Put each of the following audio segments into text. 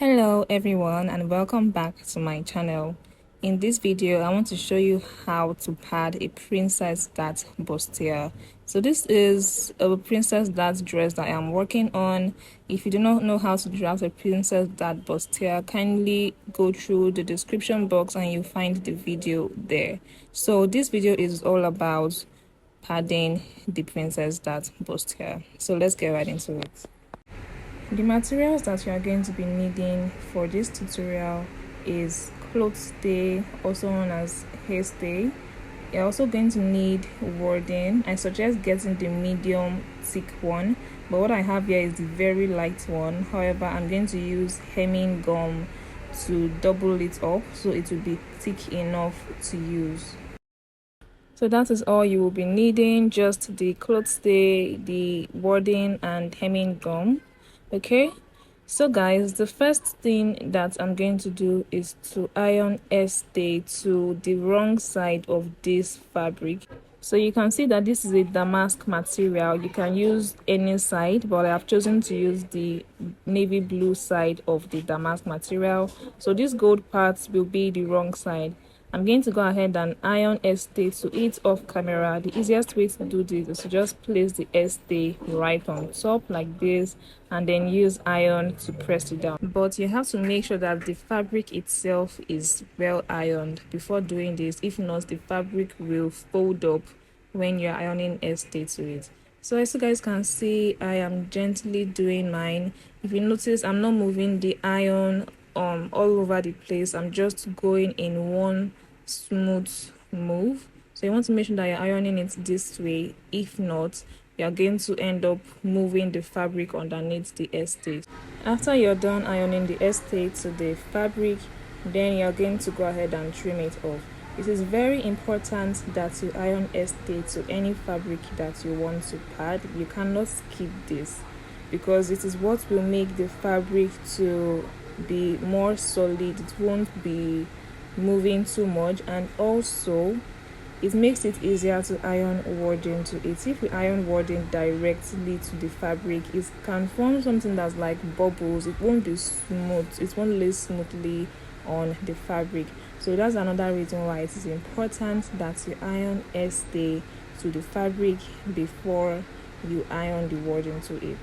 Hello everyone and welcome back to my channel. In this video I want to show you how to pad a princess dart bustier. So this is a princess dart dress that I am working on. If you do not know how to draft a princess dart bustier, kindly go through the description box and you'll find the video there. So this video is all about padding the princess dart bustier. So let's get right into it. The materials that you are going to be needing for this tutorial is cloth stay, also known as hair stay. You're also going to need wadding. I suggest getting the medium thick one, but what I have here is the very light one. However, I'm going to use hemming gum to double it up so it will be thick enough to use. So that is all you will be needing, just the cloth stay, the wadding and hemming gum. Okay, so guys, the first thing that I'm going to do is to iron stay to the wrong side of this fabric. So you can see that this is a damask material. You can use any side, but I have chosen to use the navy blue side of the damask material. So this gold part will be the wrong side. I'm going to go ahead and iron stay to it off camera. The easiest way to do this is to just place the stay right on top like this and then use iron to press it down. But you have to make sure that the fabric itself is well ironed before doing this. If not, the fabric will fold up when you're ironing stay to it. So as you guys can see, I am gently doing mine. If you notice, I'm not moving the iron all over the place. I'm just going in one smooth move. So you want to make sure that you're ironing it this way. If not, you're going to end up moving the fabric underneath the stay. After you're done ironing the stay to the fabric, then you're going to go ahead and trim it off. It is very important that you iron stay to any fabric that you want to pad. You cannot skip this because it is what will make the fabric to be more solid. It won't be moving too much, and also it makes it easier to iron wadding to it. If we iron wadding directly to the fabric, it can form something that's like bubbles. It won't be smooth, it won't lay smoothly on the fabric. So that's another reason why it is important that you iron stay to the fabric before you iron the wadding to it.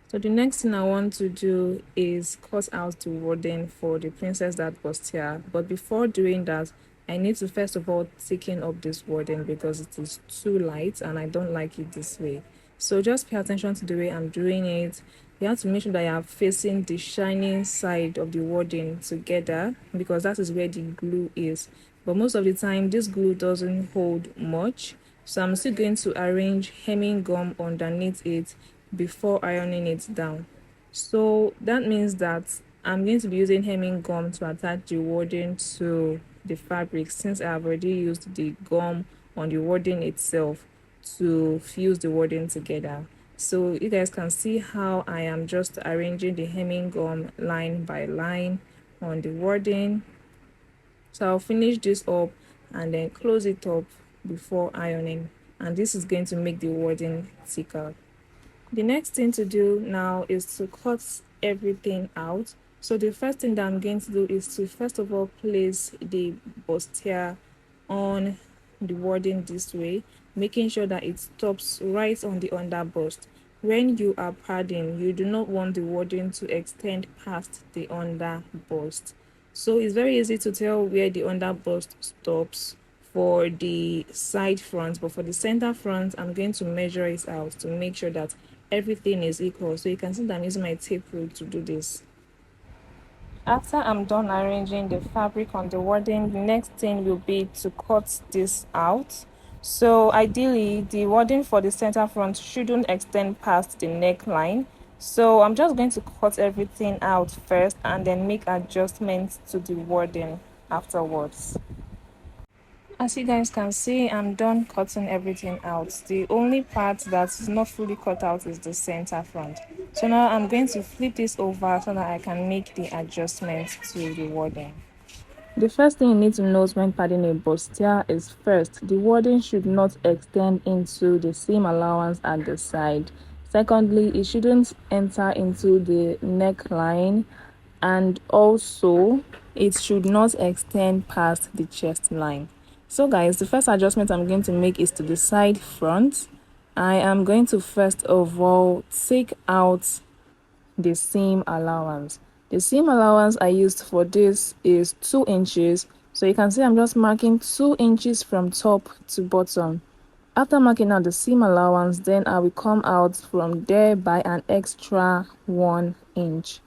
So the next thing I want to do is cut out the wadding for the princess dart bustier. But before doing that, I need to first of all thicken up this wadding because it is too light and I don't like it this way. So just pay attention to the way I'm doing it. You have to make sure that you are facing the shining side of the wadding together because that is where the glue is. But most of the time, this glue doesn't hold much. So I'm still going to arrange hemming gum underneath it before ironing it down. So that means that I'm going to be using hemming gum to attach the wadding to the fabric, since I have already used the gum on the wadding itself to fuse the wadding together. So you guys can see how I am just arranging the hemming gum line by line on the wadding. So I'll finish this up and then close it up before ironing, and this is going to make the wadding thicker. The next thing to do now is to cut everything out. So the first thing that I'm going to do is to first of all place the bustier on the wadding this way, making sure that it stops right on the under bust. When you are padding, you do not want the wadding to extend past the under bust. So it's very easy to tell where the under bust stops for the side front, but for the center front, I'm going to measure it out to make sure that everything is equal. So you can see that I'm using my tape rule to do this. After I'm done arranging the fabric on the wadding, the next thing will be to cut this out. So ideally, the wadding for the center front shouldn't extend past the neckline. So I'm just going to cut everything out first and then make adjustments to the wadding afterwards. As you guys can see, I'm done cutting everything out. The only part that is not fully cut out is the center front. So now I'm going to flip this over so that I can make the adjustments to the wadding. The first thing you need to note when padding a bustier is first, the wadding should not extend into the seam allowance at the side. Secondly, it shouldn't enter into the neckline. and also it should not extend past the chest line. So guys, the first adjustment I'm going to make is to the side front. I am going to first of all take out the seam allowance. The seam allowance I used for this is 2 inches. So you can see I'm just marking 2 inches from top to bottom. After marking out the seam allowance, then I will come out from there by an extra 1 inch.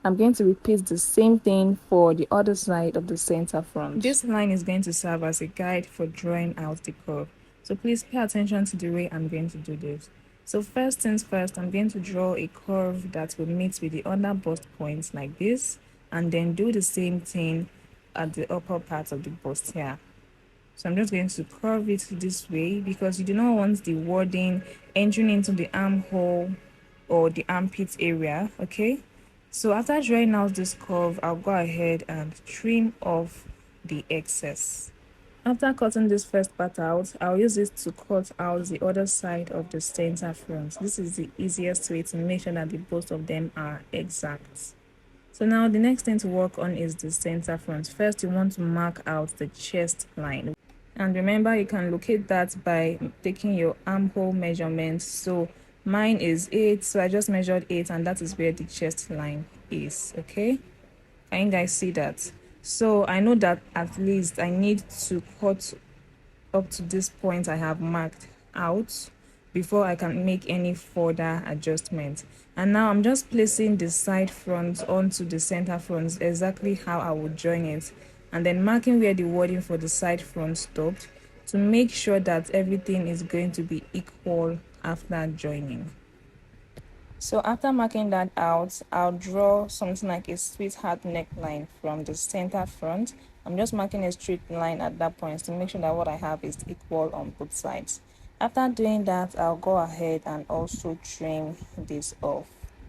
I'm going to repeat the same thing for the other side of the center front. This line is going to serve as a guide for drawing out the curve. So please pay attention to the way I'm going to do this. So first things first, I'm going to draw a curve that will meet with the other bust points like this, and then do the same thing at the upper part of the bust here. So I'm just going to curve it this way because you do not want the wadding entering into the armhole or the armpit area, okay? So after drawing out this curve, I'll go ahead and trim off the excess. After cutting this first part out, I'll use it to cut out the other side of the center front. This is the easiest way to make sure that the both of them are exact. So now the next thing to work on is the center front. First, you want to mark out the chest line. And remember, you can locate that by taking your armhole measurements. So mine is 8, so I just measured 8, and that is where the chest line is. Okay, can you guys see that? So I know that at least I need to cut up to this point I have marked out before I can make any further adjustments. And now I'm just placing the side front onto the center front exactly how I would join it, and then marking where the wadding for the side front stopped to make sure that everything is going to be equal after joining. So after marking that out, I'll draw something like a sweetheart neckline from the center front. I'm just marking a straight line at that point to make sure that what I have is equal on both sides. After doing that, I'll go ahead and also trim this off.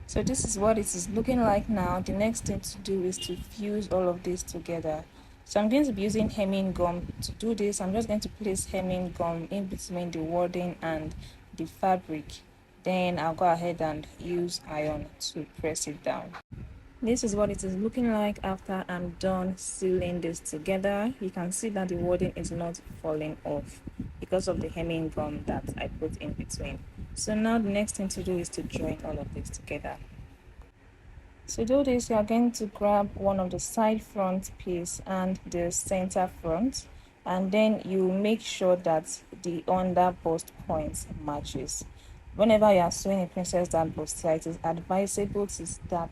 So this is what it is looking like now. The next thing to do is to fuse all of this together. So I'm going to be using hemming gum to do this. I'm just going to place hemming gum in between the wadding and the fabric. Then I'll go ahead and use iron to press it down. This is what it is looking like after I'm done sealing this together. You can see that the wadding is not falling off because of the hemming gum that I put in between. So now the next thing to do is to join all of this together. To do this, you are going to grab one of the side front piece and the center front, and then you make sure that the under bust point matches. Whenever you are sewing a princess that bustier, it is advisable to start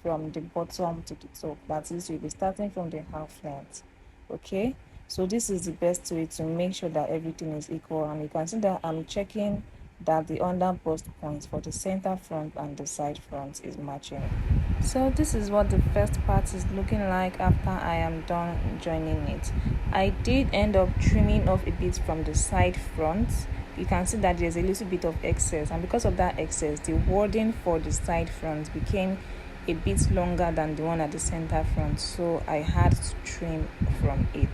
from the bottom to the top. That is, you'll be starting from the half length. Okay, so this is the best way to make sure that everything is equal, and you can see that I'm checking that the under bust point for the center front and the side front is matching. So this is what the first part is looking like after I am done joining it. I did end up trimming off a bit from the side front. You can see that there's a little bit of excess, and because of that excess, the wadding for the side front became a bit longer than the one at the center front, so I had to trim from it.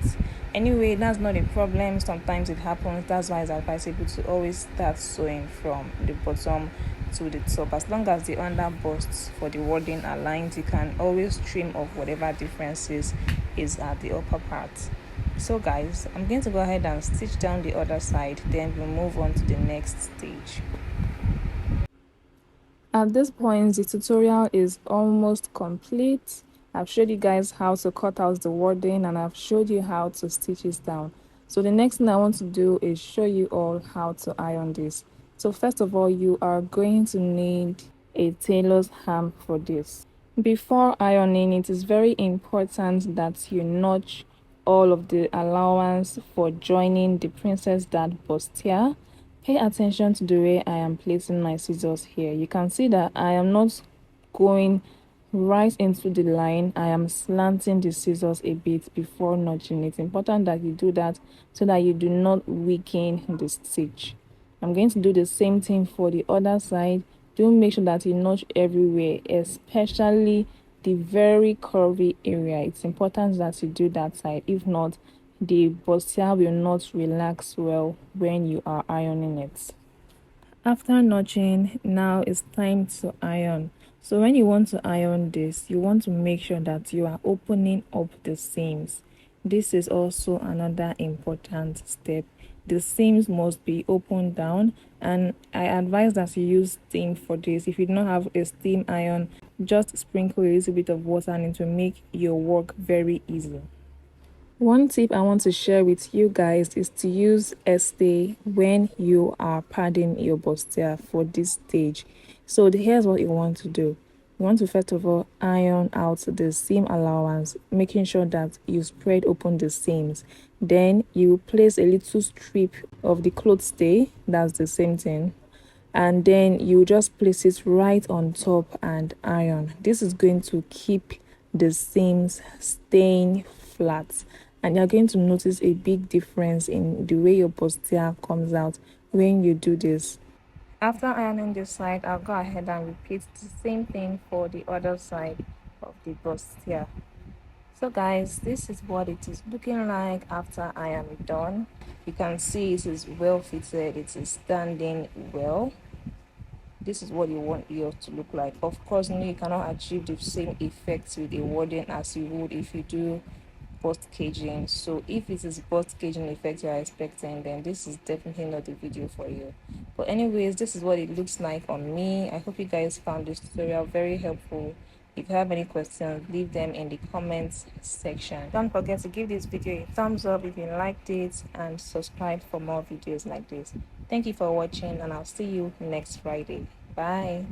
Anyway, that's not a problem. Sometimes it happens. That's why it's advisable to always start sewing from the bottom to the top. As long as the under busts for the wadding are aligned, you can always trim off whatever differences is at the upper part. So guys, I'm going to go ahead and stitch down the other side, then we'll move on to the next stage. At this point, the tutorial is almost complete. I've showed you guys how to cut out the wadding, and I've showed you how to stitch it down. So the next thing I want to do is show you all how to iron this. So first of all, you are going to need a tailor's ham for this. Before ironing, it is very important that you notch all of the allowance for joining the princess dart bustier. Pay attention to the way I am placing my scissors here. You can see that I am not going right into the line. I am slanting the scissors a bit before notching. It's important that you do that so that you do not weaken the stitch. I'm going to do the same thing for the other side. Do make sure that you notch everywhere, especially the very curvy area. It's important that you do that side. If not, the bustier will not relax well when you are ironing it. After notching, now it's time to iron. So when you want to iron this, you want to make sure that you are opening up the seams. This is also another important step. The seams must be opened down, and I advise that you use steam for this. If you do not have a steam iron, just sprinkle a little bit of water and it will make your work very easy. One tip I want to share with you guys is to use stay when you are padding your bustier for this stage. So here's what you want to do. You want to first of all iron out the seam allowance, making sure that you spread open the seams. Then you place a little strip of the cloth stay, that's the same thing, and then you just place it right on top and iron. This is going to keep the seams staying flat, and you're going to notice a big difference in the way your bustier comes out when you do this. After ironing this side, I'll go ahead and repeat the same thing for the other side of the bustier. So guys, this is what it is looking like after I am done. You can see it is well fitted, it is standing well. This is what you want yours to look like. Of course, you cannot achieve the same effects with a wadding as you would if you do bust caging. So if it is bust caging effect you are expecting, then this is definitely not the video for you. But anyways, this is what it looks like on me. I hope you guys found this tutorial very helpful. If you have any questions, leave them in the comments section. Don't forget to give this video a thumbs up if you liked it, and subscribe for more videos like this. Thank you for watching, and I'll see you next Friday. Bye.